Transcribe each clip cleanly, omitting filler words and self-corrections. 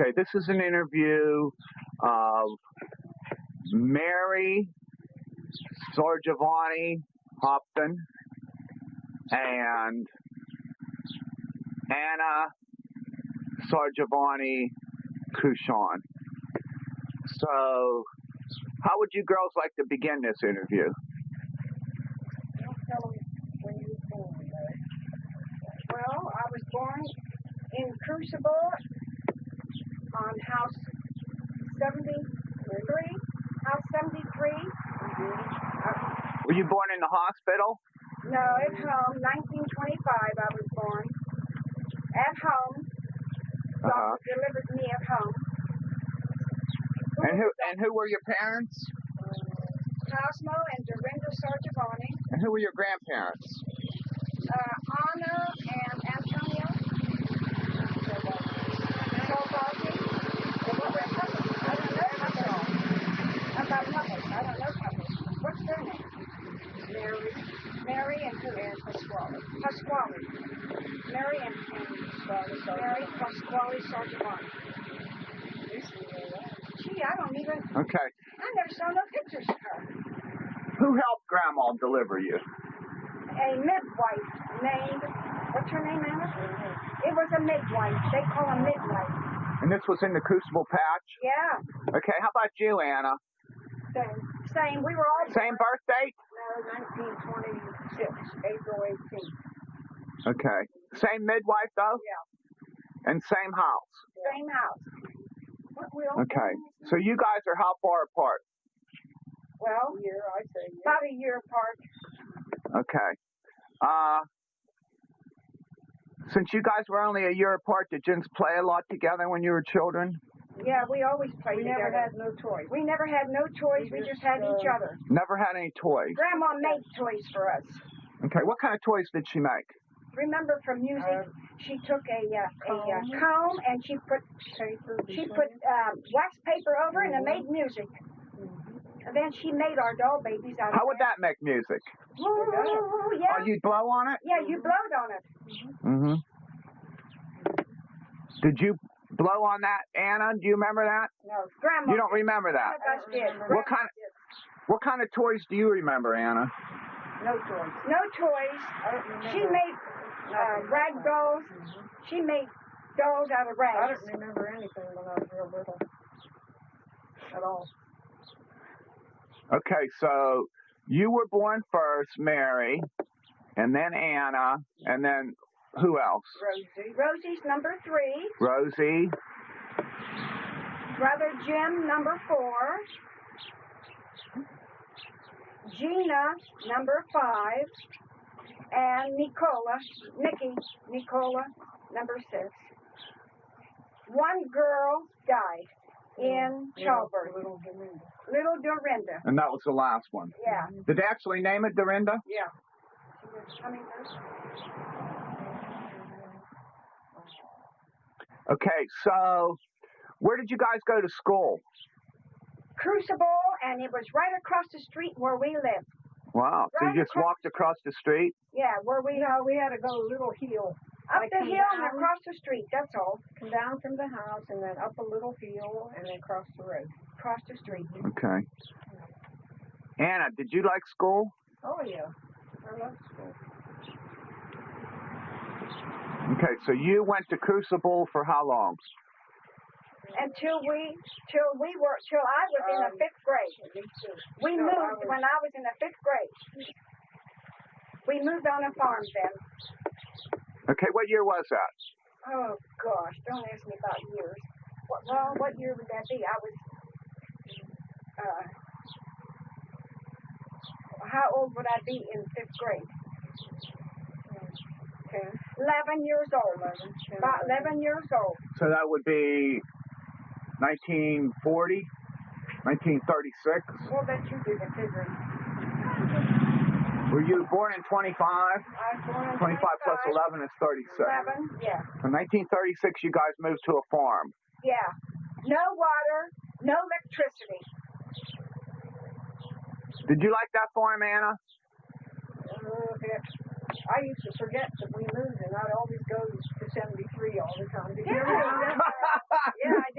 Okay, this is an interview of Mary Sarjavani Hopton and Anna Sarjavani Kushon. So, how would you girls like to begin this interview? Don't tell them when you were born, though. Well, I was born in Crucible on house 73. House 73. Were you born in the hospital? No, at home. 1925 I was born. At home. Doctor delivered me at home. And who were your parents? Cosmo and Dorinda Sarjavani. And who were your grandparents? Anna and Antonio. Sarjavani. And what were puppets? I don't know puppets. About puppets. I don't know puppets. What's their name? Mary and who? And Pasquale. Mary and Mary Pasquale Sarjavani. Gee, I don't even... Okay. I never saw no pictures of her. Who helped Grandma deliver you? A midwife named... What's her name, Anna? It was a midwife. They call a midwife. And this was in the Crucible Patch? Yeah. Okay, how about you, Anna? Same. We were all... Same birth date? No, 1926, April 18th. Okay. Same midwife, though? Yeah. And same house? Same house. Okay. So you guys are how far apart? Well, I'd say about a year apart. Okay. Since you guys were only a year apart, did you play a lot together when you were children? Yeah, we always played together. We never had no toys. We never had no toys. We just had each other. Never had any toys? Grandma made toys for us. Okay. What kind of toys did she make? Remember from music, she took a comb and she put wax paper over and it made music. And then she made our doll babies out of it. How would that make music? Ooh, yeah. Oh, you'd blow on it? Yeah, you blowed on it. Mm-hmm. Did you blow on that, Anna? Do you remember that? No, Grandma. You don't remember that? What kind of toys do you remember, Anna? No toys. No toys. She made rag dolls. She made dolls out of rags. I don't remember anything when I was real little. At all. Okay, so you were born first, Mary, and then Anna, and then who else? Rosie. Rosie's number 3. Rosie. Brother Jim, number 4. Gina, number 5. And Nicola, number 6. One girl died in childbirth. Little Dorinda. And that was the last one? Yeah. Did they actually name it Dorinda? Yeah. Coming first. Okay, so where did you guys go to school? Crucible, and it was right across the street where we lived. Wow. So you just walked across the street? Yeah, where we had to go a little hill. Up the hill and across the street, that's all. Come down from the house and then up a little hill and then cross the road. Across the street. Okay. Anna, did you like school? Oh, yeah. I love school. Okay, so you went to Crucible for how long? Until I was in the 5th grade. We moved when I was in the 5th grade. We moved on a farm then. Okay, what year was that? Oh gosh, don't ask me about years. What year would that be? I was how old would I be in 5th grade? 11 years old. About 11 years old. So that would be 1940, 1936? We'll let you do the figuring. Were you born in 25? I was born in 25 plus 11 is 36. 11, yeah. In 1936, you guys moved to a farm. Yeah. No water, no electricity. Did you like that farm, Anna? I used to forget that we moved, and I'd always go to 73 all the time. Did you ever do that? Yeah, I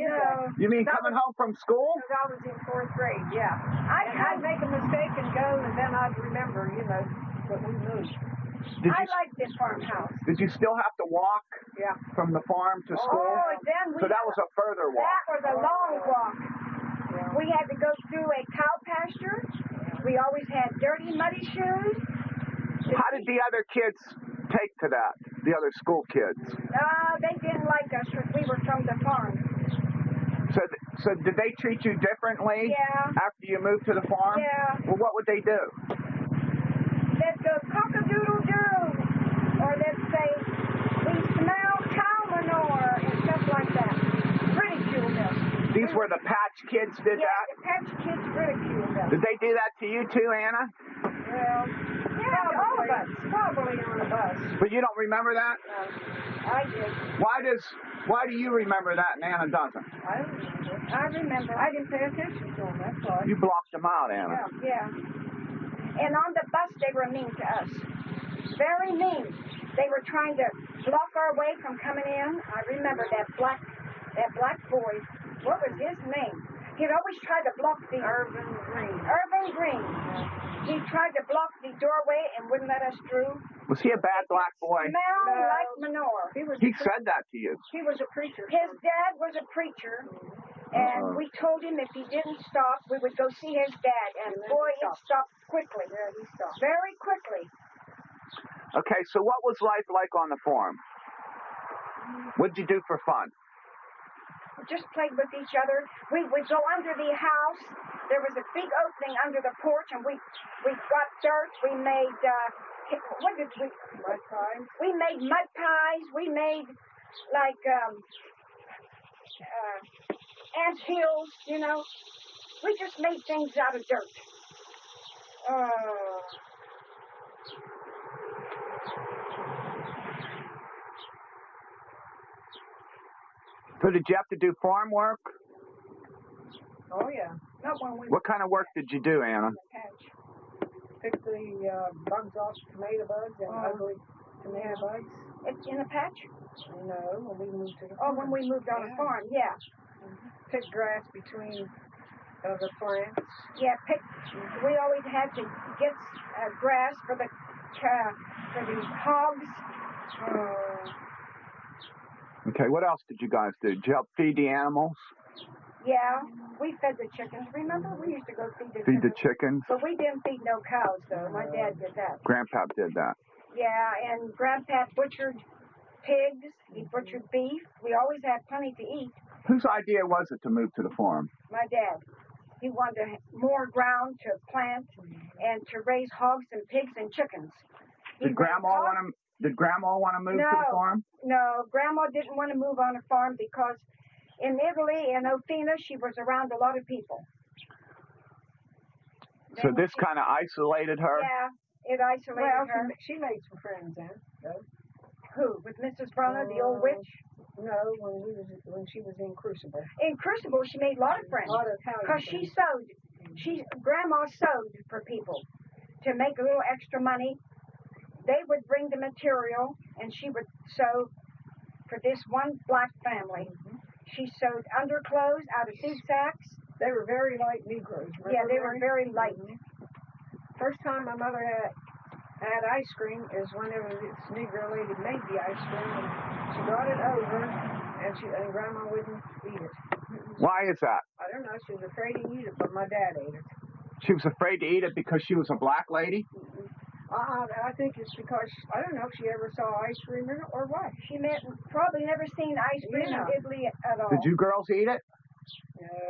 You mean coming home from school? Because I was in 4th grade, yeah. I'd make a mistake and go, and then I'd remember, that we moved. I liked this farmhouse. Did you still have to walk Yeah. from the farm to school? Oh, then So that was a further walk. That was a long walk. Yeah. We had to go through a cow pasture. We always had dirty, muddy shoes. How did the other kids take to that? The other school kids? They didn't like us because we were from the farm. So did they treat you differently? Yeah. After you moved to the farm? Yeah. Well, what would they do? They'd go cock-a-doodle-doo, or they'd say, we smell cow manure, and stuff like that. Ridiculed us. These were the Patch kids did Yeah, that? the Patch kids ridiculed us. Did they do that to you too, Anna? Well, yeah, all of us. Probably on a bus. But you don't remember that? I did. Why do you remember that and Anna doesn't? I don't remember. I remember. I didn't pay attention to them, that's all. You blocked them out, Anna. Yeah. And on the bus, they were mean to us. Very mean. They were trying to block our way from coming in. I remember that black boy. What was his name? He'd always try to block the... Irvin Green. Irvin Green. He tried to block the doorway and wouldn't let us through. Was he a bad black boy? Smelled like manure. He said that to you. He was a preacher. His dad was a preacher, and we told him if he didn't stop, we would go see his dad. And boy, he stopped quickly. Yeah, he stopped. Very quickly. Okay, so what was life like on the farm? What did you do for fun? We just played with each other. We would go under the house. There was a big opening under the porch, and we got dirt. We made, what did we? Mud pies. We made mud pies. We made, like, ant hills, We just made things out of dirt. So did you have to do farm work? Oh, yeah. Not when we What kind of work did you do, Anna? in the patch. Pick the bugs off tomato bugs and ugly tomato bugs. It's in a patch? No, when we moved to the Oh, when we moved on a farm, yeah. Pick grass between the plants. Yeah, we always had to get grass for the hogs. Okay, what else did you guys do? Did you help feed the animals? Yeah, we fed the chickens. Remember, we used to go Feed the chickens? But we didn't feed no cows, though. My dad did that. Grandpa did that. Yeah, and Grandpa butchered pigs. He butchered beef. We always had plenty to eat. Whose idea was it to move to the farm? My dad. He wanted more ground to plant and to raise hogs and pigs and chickens. Did Grandma want to move to the farm? No, Grandma didn't want to move on a farm because in Italy, in Ofina, she was around a lot of people. So this kind of isolated her? Yeah, it isolated her. She made some friends then, though. Who? With Mrs. Brunner, the old witch? No, when she was in Crucible. In Crucible, she made a lot of friends. A lot of Italian because she sewed. Grandma sewed for people to make a little extra money. They would bring the material, and she would sew for this one black family. She sewed underclothes out of suit sacks. They were very light Negroes. Remember? Yeah, they were very light. First time my mother had ice cream is whenever this Negro lady made the ice cream, and she brought it over, and Grandma wouldn't eat it. Why is that? I don't know. She was afraid to eat it, but my dad ate it. She was afraid to eat it because she was a black lady? I think it's because, I don't know if she ever saw ice cream or what. She probably never seen ice cream in Italy at all. Did you girls eat it?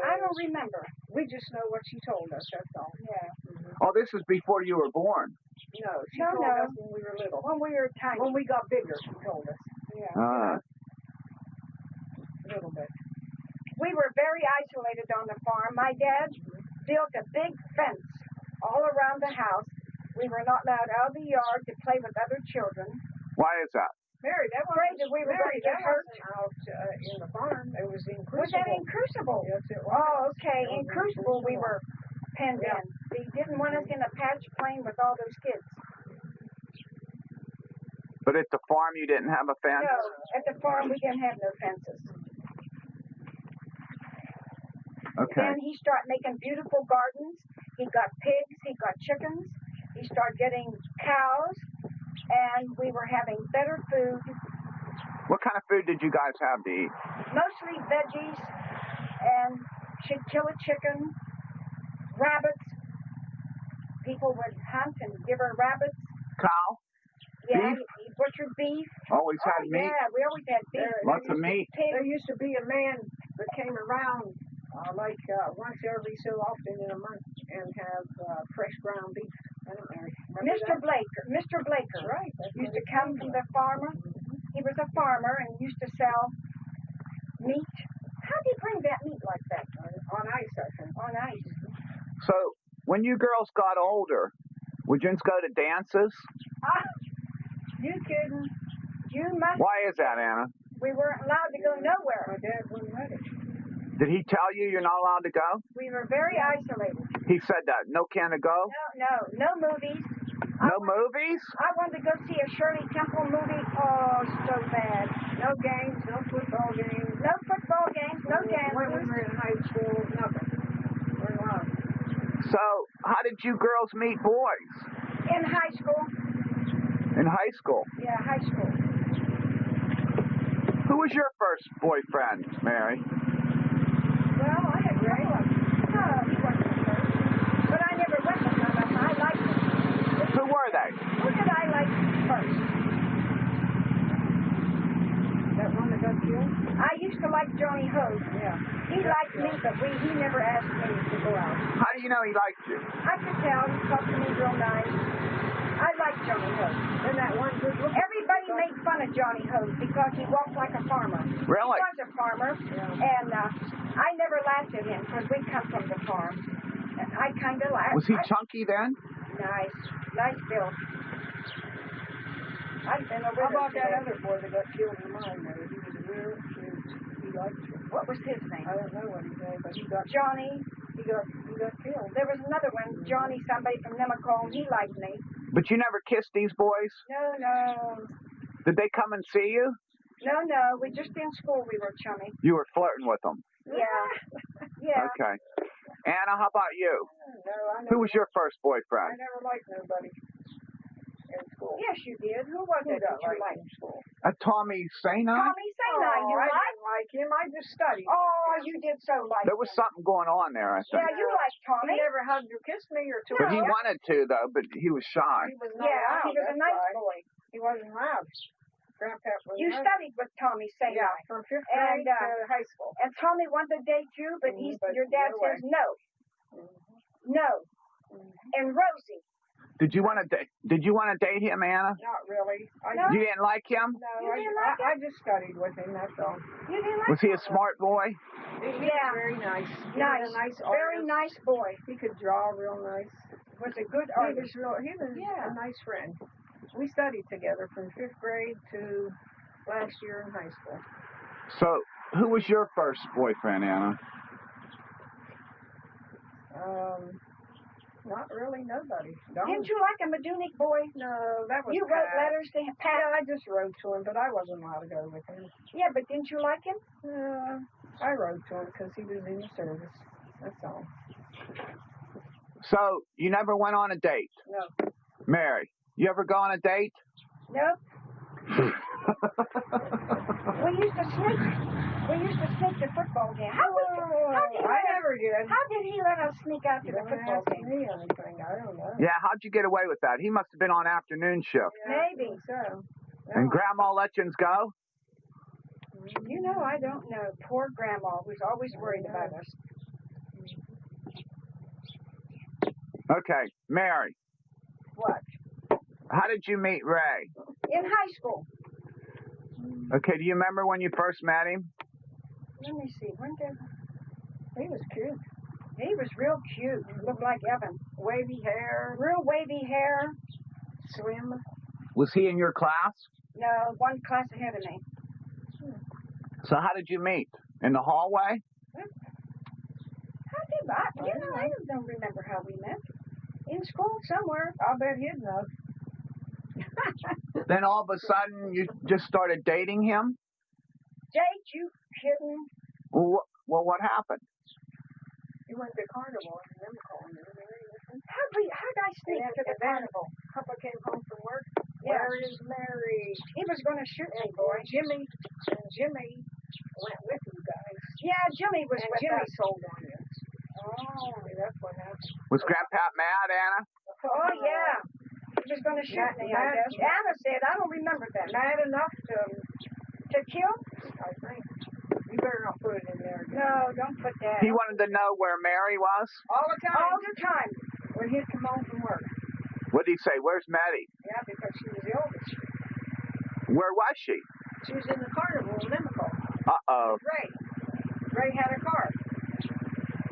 I don't remember. We just know what she told us, that's all. Yeah. Oh, this is before you were born. No, she told us when we were little. When we were tiny. When we got bigger, she told us. Yeah. A little bit. We were very isolated on the farm. My dad built a big fence all around the house. We were not allowed out of the yard to play with other children. Why is that? Mary, that was afraid that we were going to get hurt. Out in the farm. It was in Crucible. Was that in Crucible? Yes, it was. Oh, okay. In Crucible, we were penned in. They didn't want us in a patch playing with all those kids. But at the farm, you didn't have a fence? No, at the farm, we didn't have no fences. Okay. Then he started making beautiful gardens. He got pigs. He got chickens. He started getting cows. And we were having better food. What kind of food did you guys have to eat? Mostly veggies. And she'd kill a chicken. Rabbits. People would hunt and give her rabbits. Cow? Yeah, Beef? he butchered beef. Always had meat? Yeah, we always had beef. Lots of meat? There used to be a man that came around once every so often in a month and have fresh ground beef. I don't know. Mr. Blaker. Mr. Blaker. Right. Used to come from the farmer. He was a farmer and used to sell meat. How did he bring that meat like that? On ice, I think. On ice. So, when you girls got older, would you go to dances? You kidding? You must. Why is that, Anna? We weren't allowed to go nowhere. My dad wouldn't let it. Did he tell you you're not allowed to go? We were very isolated. He said that. No can to go? No movies. No movies? I wanted to go see a Shirley Temple movie. Oh, so bad. No games, no football games. No football games, no dances. When we were in high school, nothing. We're allowed. So, how did you girls meet boys? In high school. In high school? Yeah, high school. Who was your first boyfriend, Mary? Well, I had Ray. No, he wasn't the first. But I never went with none of them. I liked them. Who were they? Who did I like first? That one that got killed? I used to like Johnny Hogue. Yeah. He liked me, but he never asked me to go out. How do you know he liked you? I could tell. He talked to me real nice. I liked Johnny Hogue. Then that one good look. Everybody made fun of Johnny Hogue because he walked like a farmer. Really? He was a farmer, and I never laughed at him because we come from the farm. And I kind of laughed. Was he chunky then? Nice build. I've been over How there about that today. other boy that got killed in the mine there? He was real cute. He liked you. What was his name? I don't know what his name, but he got Johnny. he got killed. There was another one, Johnny, somebody from Nemacolm. He liked me. But you never kissed these boys? No. Did they come and see you? No. We just in school we were chummy. You were flirting with them? Yeah. Okay. Anna, how about you? No, Who was your first I boyfriend? never liked nobody in school. Yes, you did. Who was it that you liked? in school? Tommy Sainai? Tommy Sainai, you I liked? didn't like him. I just studied. Oh, you did so like There was him. something going on there, I think. Yeah, you liked Tommy. He never hugged or kissed me or two. But he wanted to, though, but he was shy. He was not Yeah, allowed. he was a that's nice why. boy. He wasn't allowed. Grandpa was You allowed. studied with Tommy Sainai. Yeah, from 5th And, grade to high school. And Tommy wanted to date you, but But your dad no says no. No. And Rosie. Did you want to date him, Anna? Not really. No? You didn't like him? No, You didn't like I just studied with him, that's all. You didn't like Was he a him? smart boy? He was Yeah. very nice. He Nice. was a nice Very artist. nice boy. He could draw real nice. Was a good He artist. was Yeah. a nice friend. We studied together from 5th grade to last year in high school. So, who was your first boyfriend, Anna? Not really nobody. Didn't you like a Medunic boy? No, that was You wrote Pat. letters to him? Pat? Yeah, I just wrote to him, but I wasn't allowed to go with him. Yeah, but didn't you like him? I wrote to him because he was in the service. That's all. So, you never went on a date? No. Mary, you ever go on a date? Nope. We used to sneak to football game. How did he let us sneak out to the football game? Me anything. I don't know. Yeah, how'd you get away with that? He must have been on afternoon shift. Yeah, Maybe. I think so. And Grandma let you go? You know, I don't know. Poor Grandma was always worried about us. Okay, Mary, What? how did you meet Ray? In high school. Okay, do you remember when you first met him? Let me see. When did He was cute. he was real cute. Looked like Evan. Wavy hair, Real wavy hair. slim. Was he in your class? No, one class ahead of me. So how did you meet? In the hallway? How did I? You know, I don't remember how we met. In school somewhere. I'll bet he'd know. Then all of a sudden you just started dating him? Jake, you kidding? Well, what happened? You went to Carnival and them calling you. How'd I sneak to the carnival? Papa came home from work. Yeah. Where is Mary? He was going to shoot me, And boy. Jimmy went with you guys. Yeah, Jimmy was And with Jimmy us. sold on you. Oh. That's what happened. Was Grandpa mad, Anna? Oh, yeah. He was going to shoot me, I guess. Anna said, I don't remember that. Mad enough To kill? I think. You better not put it in there. No, don't put that. He wanted to know where Mary was? All the time. All the time. When he'd come home from work. What did he say? Where's Maddie? Yeah, because she was the oldest. Where was she? She was in the carnival in Limerick. Uh-oh. Ray had a car.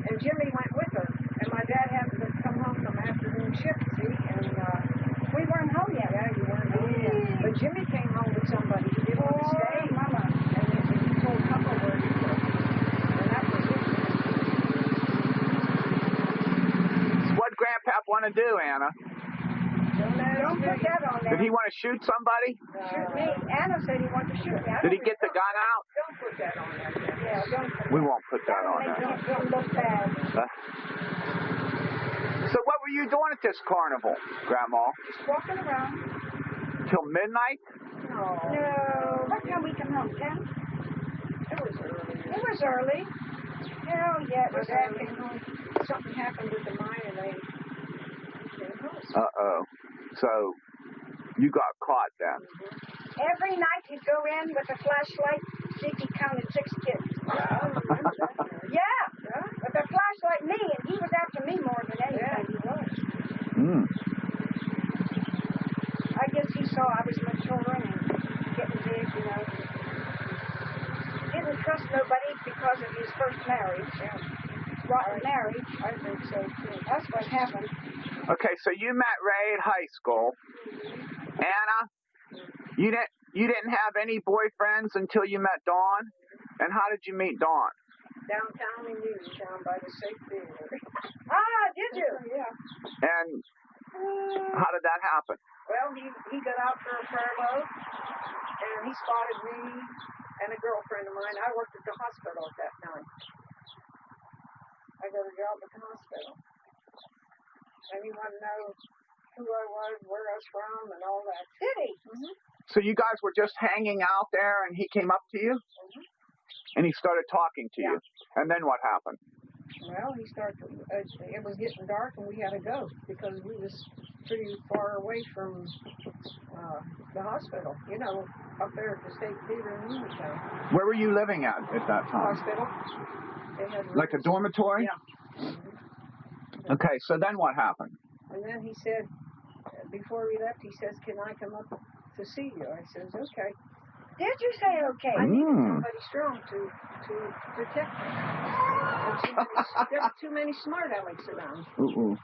And Jimmy went with her. And my dad happened to come home from afternoon shift, see? And we weren't home yet. Yeah, you weren't home yet. But Jimmy came home with somebody. He didn't want to stay. Mama. And then he told Papa where he was. And that was it. What'd Grandpa want to do, Anna? Don't put that on there. Did he want to shoot somebody? Shoot me. Anna said he wanted to shoot me. Did he get the gun out? Don't put that on there. Yeah, don't put We won't put that on Make there. him look bad. So what were you doing at this carnival, Grandma? Just walking around. Till midnight? No. No. What time we come home, 10? It was early. It was early. Hell yeah, it My was dad early. came home. Something happened with the mine and they came home. Uh-oh. So you got caught then. Every night he'd go in with a flashlight, see if he counted 6 kids. Yeah, I remember that. Yeah. With a flashlight, me, and he was after me more than anything. He was. Mm. I guess he saw I was maturing and getting big, you know. Didn't trust nobody because of his first marriage. Rotten marriage. I think so too. That's what happened. Okay, so you met Ray at high school. Anna, you didn't have any boyfriends until you met Dawn? And how did you meet Dawn? Downtown in Uniontown by the Safe Theater. Ah, did you? Yeah. And how did that happen? Well, he got out for a furlough, and he spotted me and a girlfriend of mine. I worked at the hospital at that time. I got a job at the hospital. And he wanted to know who I was, where I was from, and all that. Did he? Mm-hmm. So you guys were just hanging out there and he came up to you? And he started talking to you. And then what happened? Well, he started. It was getting dark, and we had to go because we was pretty far away from the hospital. You know, up there at the State Theater in Uniontown. Where were you living at that time? Hospital. They had Like a dormitory? Yeah. Okay, so then what happened? And then he said, before we left, he says, "Can I come up to see you?" I says, "Okay." Did you say okay? I needed somebody strong to protect me. There were too many smart alecks around. Ooh.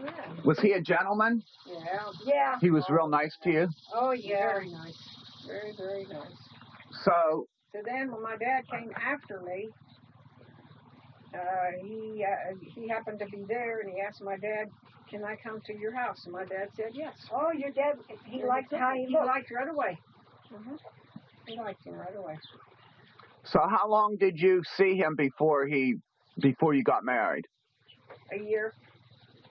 Yeah. Was he a gentleman? Yeah. Yeah. He was real nice to you? Oh, yeah. Very nice. Very, very nice. So then when my dad came after me, he happened to be there, and he asked my dad, "Can I come to your house?" And my dad said yes. Oh, your dad, he liked how he He looked. liked right away. He liked him right away. So how long did you see him before you got married? A year.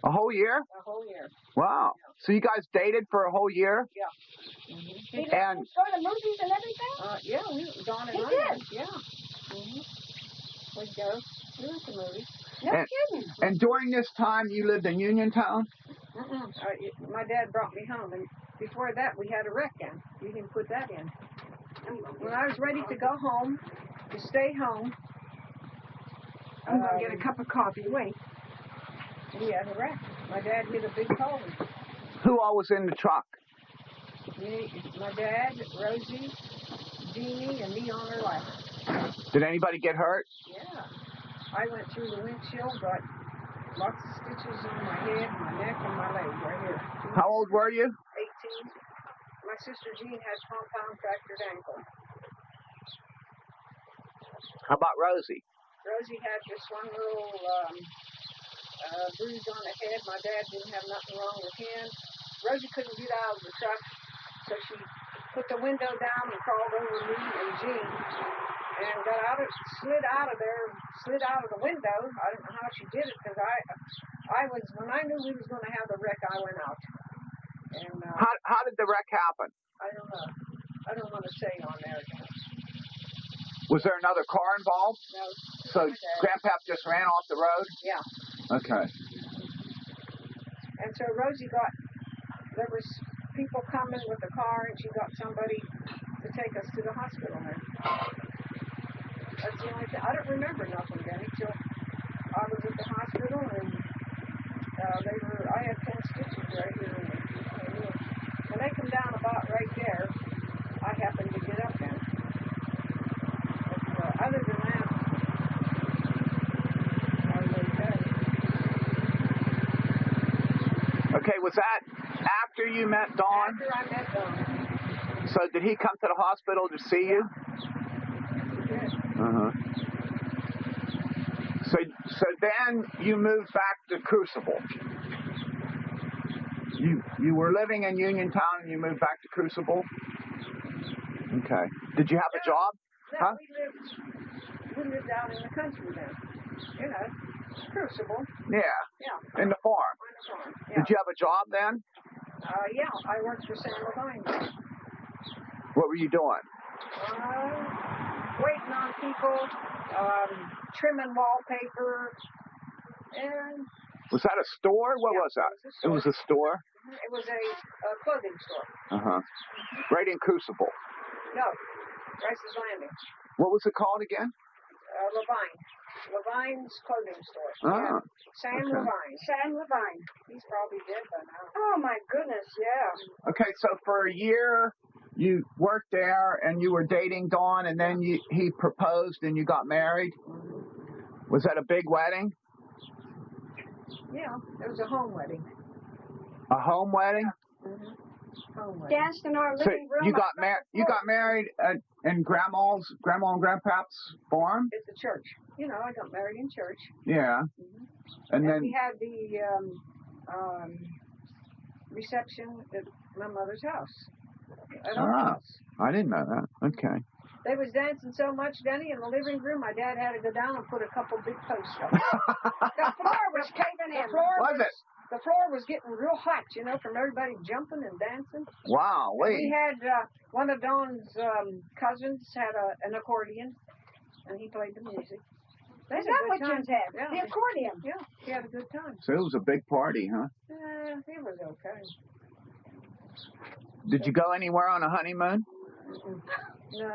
A whole year? A whole year. Wow. So you guys dated for a whole year? Yeah. He let And us go to movies and everything? Yeah, Dawn and He I did? went, yeah. We'd go. We went to movies. No kidding. And during this time you lived in Uniontown? My dad brought me home, and before that we had a wreck in. You can put that in. When I was ready to go home, to stay home, I'm going to get a cup of coffee. Wait. We had a wreck. My dad hit a big hole. Who all was in the truck? Me, my dad, Rosie, Jeannie, and me on her lap. Did anybody get hurt? Yeah. I went through the windshield, got lots of stitches on my head, my neck, and my leg right here. How old were you? 18. My sister Jean has compound fractured ankle. How about Rosie? Rosie had just one little bruise on the head. My dad didn't have nothing wrong with him. Rosie couldn't get out of the truck, so she put the window down and crawled over me and Jean and slid out of the window. I don't know how she did it because when I knew we was going to have the wreck, I went out. And How did the wreck happen? I don't know. I don't want to say on there. Was there another car involved? No. So Grandpap just ran off the road? Yeah. Okay. And so Rosie there was people coming with the car, and she got somebody to take us to the hospital then. That's the only thing. I don't remember nothing then until I was at the hospital, and I had 10 stitches right here. When they come down about right there, I happened to get up then. But other than that, I was okay. Okay, was that after you met Don? After I met Don. So did he come to the hospital to see you? Yes. Uh-huh. So then you moved back to Crucible. You were living in Uniontown and you moved back to Crucible? Okay. Did you have a job? No, Huh? we lived out in the country then. You know, Crucible. Yeah. Yeah. In the farm. On the farm. Yeah. Did you have a job then? Yeah, I worked for Sam Levine. What were you doing? Waiting on people, trimming wallpaper, and... Was that a store? What was that? It was a store? It was a clothing store. Uh-huh. Right in Crucible. No, Rice's Landing. What was it called again? Levine. Levine's clothing store. Ah. Yeah. Sam Okay. Levine. Sam Levine. He's probably dead by now. Oh, my goodness, yeah. Okay, so for a year you worked there and you were dating Dawn and then he proposed and you got married? Was that a big wedding? Yeah, it was a home wedding. A home wedding? Mm-hmm. Home wedding. Danced in our So living room. you got married in Grandma and Grandpap's farm? At the church. You know, I got married in church. Yeah. Mm-hmm. And then we had the reception at my mother's house. At our house. I didn't know that. Okay. They was dancing so much, Denny, in the living room, my dad had to go down and put a couple big posts up. The floor was caving in. The floor was getting real hot, you know, from everybody jumping and dancing. Wow, wait. We had one of Dawn's cousins had an accordion, and he played the music. Is that what you had? Yeah. The accordion? Yeah, he had a good time. So it was a big party, huh? It was okay. Did you go anywhere on a honeymoon? No.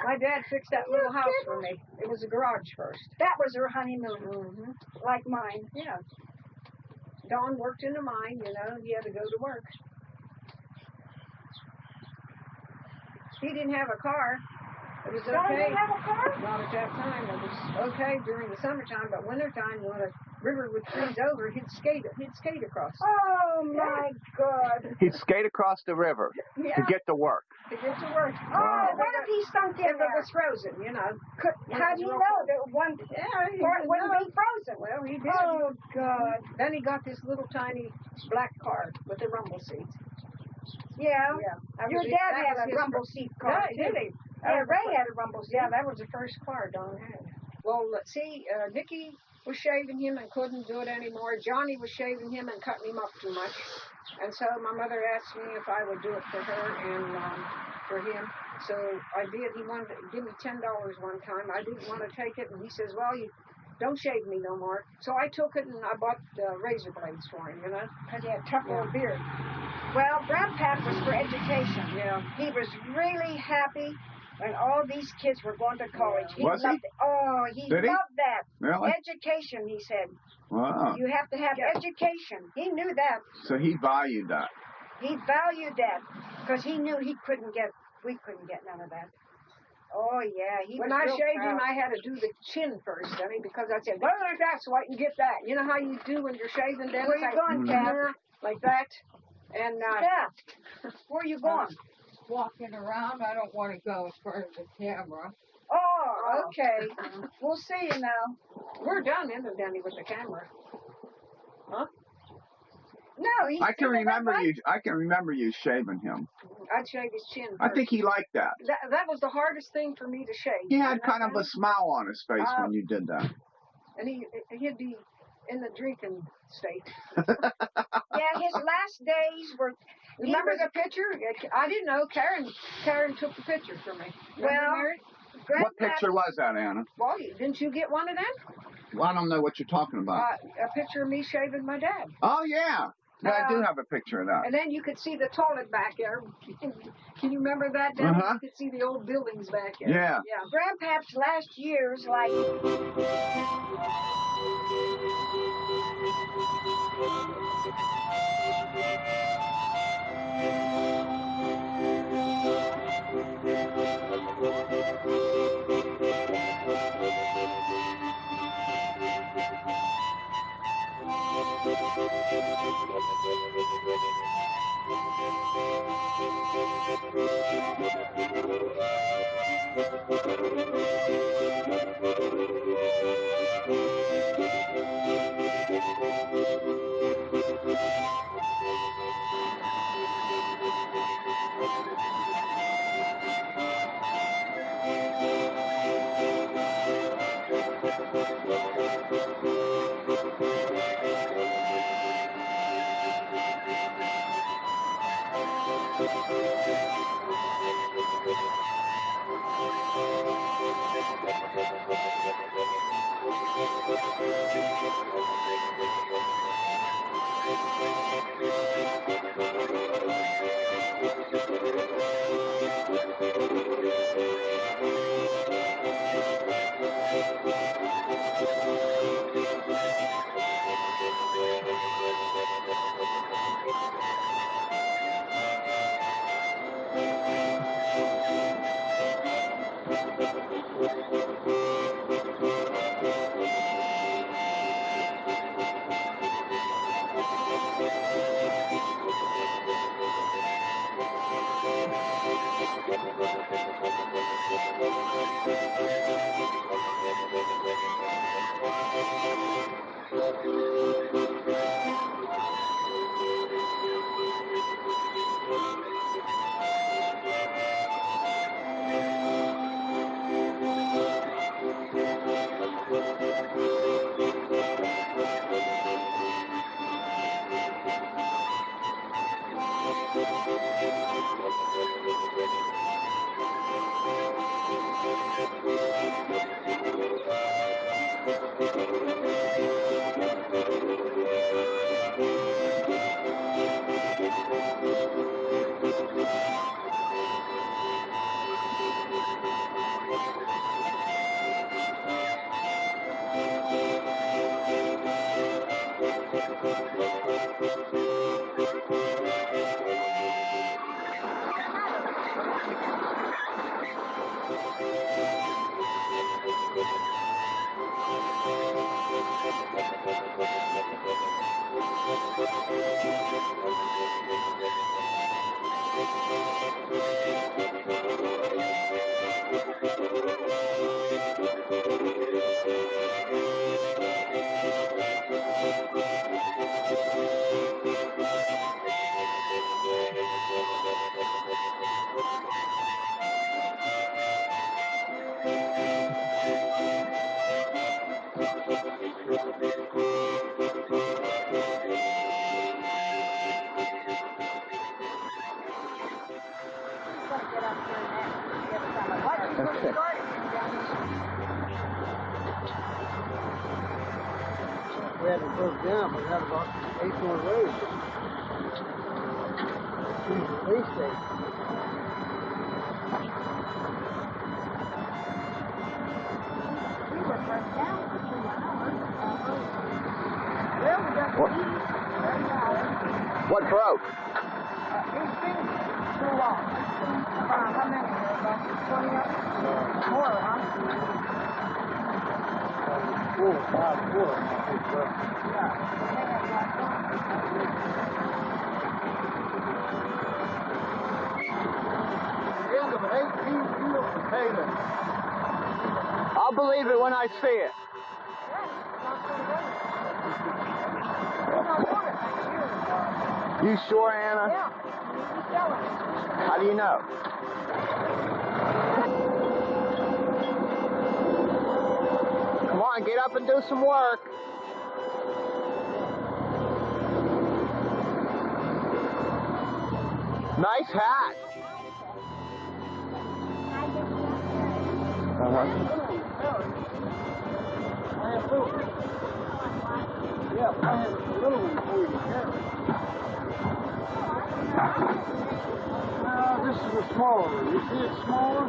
My dad fixed that little house for me. It was a garage first. That was her honeymoon. Mm-hmm. Like mine. Yeah. Don worked in the mine, you know. He had to go to work. He didn't have a car. It was okay. Don didn't have a car? Not at that time. It was okay during the summertime, but wintertime, when the river would freeze over, he'd skate across. Oh, my God. He'd skate across the river Yeah. to get to work. To get to work. Oh, what if he stunk in If it there? was frozen, you know. How do you know that one part wouldn't be frozen? Well, he did. Oh, God. Then he got this little tiny black car with the rumble seats. Yeah. Yeah. Your dad had a rumble seat car, Yeah, did he? Yeah, Ray had a rumble seat. Yeah, that was the first car Don had. Well, see, Nicky was shaving him and couldn't do it anymore. Johnny was shaving him and cutting him up too much. And so my mother asked me if I would do it for her and for him. So I did. He wanted to give me $10 one time. I didn't want to take it, and he says, well, you don't shave me no more. So I took it, and I bought razor blades for him, you know, because he had tough little beard. Well, Grandpap was for education. Yeah. He was really happy when all these kids were going to college. Yeah. He Was he? loved it. Oh, he Did he? loved that. Really? Education, he said. Wow. You have to have education. He knew that. So he valued that. He valued that because he knew we couldn't get none of that. Oh, yeah. When I shaved him, I had to do the chin first, Denny, because I said, well, like that, so I can get that. You know how you do when you're shaving, Denny? Where you going, Cap? Like that. And, Cap, where are you going? Walking around. I don't want to go in front of the camera. Oh, okay. We'll see you now. we're done, isn't it, Denny, with the camera? Huh? No, he. I can he remember right. you. I can remember you shaving him. I'd shave his chin first. I think he liked that. That was the hardest thing for me to shave. He had kind of a smile on his face when you did that. And he'd be in the drinking state. Yeah, his last days were. Remember the picture? I didn't know. Karen took the picture for me. Well, What picture was that, Anna? Well, didn't you get one of them? Well, I don't know what you're talking about. A picture of me shaving my dad. Oh, yeah. Yeah, I do have a picture of that. And then you could see the toilet back there. Can you remember that, Dennis? Uh-huh. You could see the old buildings back there. Yeah. Yeah. Grandpap's last years, like. We had to close down, we had about 8 more roads. To the police station. We were burnt down for 2 hours. Well, we got What? What broke? It's been too long. How many? About 20 of them? More, huh? 4 or 5 more. The end of an 18-wheel container. I'll believe it when I see it. You sure, Anna? Yeah. You tell him. How do you know? Come on, get up and do some work. Nice hat. Yeah, I have a little one for you to carry. This is a smaller one. You see it smaller?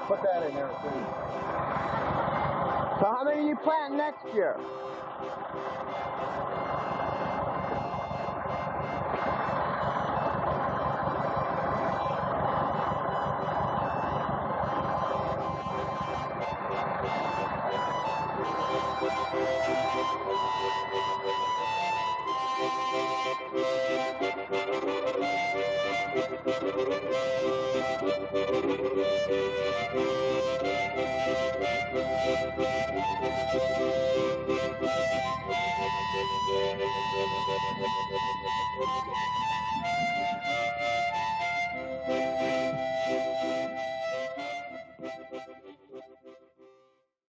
Put that in there, too. So how many are you planting next year?